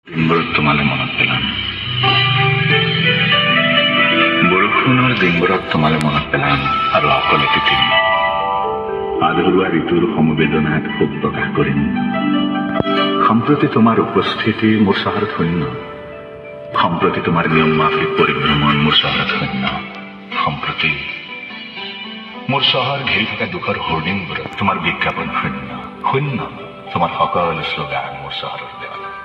তোমালে মনত পেলাম বৰষুণৰ দিনবোৰত তোমালে মনত পেলাম আৰু অকলে তিতিম আধৰুৱা ঋতুৰ সমবেদনাত শোক প্ৰকাশ কৰিম সম্প্ৰতি তোমাৰ উপস্থিতি মোৰ চহৰত শূন্য সম্প্ৰতি তোমাৰ নিয়ম মাফিক পৰিভ্ৰমণ মোৰ চহৰত শূন্য সম্প্ৰতি মোৰ চহৰ ঘেৰি থকা দুখৰ হোৰ্ডিংবোৰত তোমাৰ বিজ্ঞাপন শূন্য শূন্য তোমাৰ সকলো শ্লোগান মোৰ চহৰৰ দেৱালত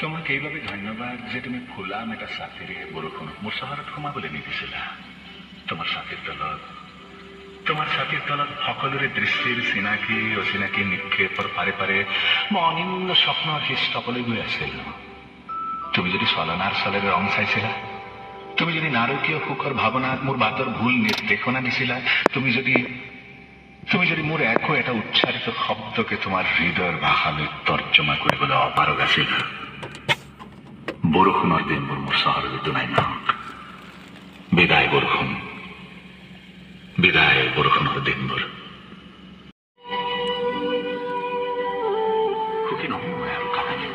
তোমাক এইভাবে ধন্যবাদ যে তুমি ফুলাম এটা ছাতিৰে বৰষুণক মোৰ চহৰত সোমাবলৈ নিদিছিলা তোমাৰ ছাতিৰ তলত সকলোৰে দৃষ্টিৰ চিনাকি অচিনাকি নিক্ষেপৰ পাৰে পাৰে মই অনিন্ন স্বপ্নৰ হিষ্টপলৈ গৈ আছিল তুমি যদি চলনাৰ চলেৰে ৰং চাইছিলা তুমি যদি নাৰকীয় সুখৰ ভাৱনাত মোৰ বাটৰ ভুল নিৰ্দেশনা দিছিলা তুমি যদি মোৰ একো এটা উচ্চাৰিত শব্দকে তোমাৰ হৃদয়ৰ ভাষালৈ তৰ্জমা কৰিবলৈ অপাৰগ আছিলা বৰষুণৰ দিনবোৰ মোৰ চহৰলৈ দুনাই নহওক বিদায় বৰষুণৰ দিনবোৰ সুখী নহম মই আৰু কাহানি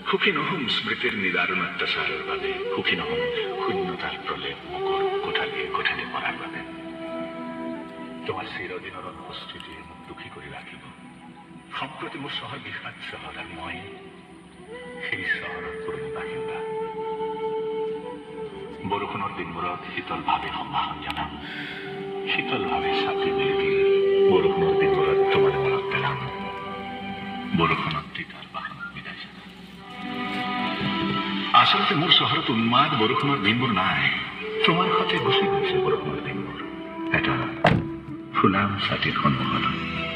সুখী নহম স্মৃতিৰ নিদাৰুণ অত্যাচাৰৰ বাবে সুখী নহম শূন্যতাৰ প্ৰলেপ মুখৰ কোঠালি মৰাৰ বাবে তোমাৰ চিৰদিনৰ অনুপস্থিতিয়ে মোক দুখী কৰি ৰাখিব সম্প্ৰতি মোৰ চহৰ বিষাদ চহৰ আৰু মই সেই চহৰৰ পুৰণি বাসিন্দা বৰষুণৰ দিনবোৰত শীতলভাৱে সম্ভাষণ জনাম শীতলভাৱে ছাতি মেলি দিম বৰষুণৰ দিনবোৰত তোমালে মনত পেলাম বৰষুণত তিতাৰ বাসনত বিদায় জনাম আচলতে মোৰ চহৰত উন্মাদ বৰষুণৰ দিনবোৰ নাই তোমাৰ সৈতে গুচি গৈছে বৰষুণৰ দিনবোৰ এটা ফুলাম ছাতিৰ সন্মুখলৈ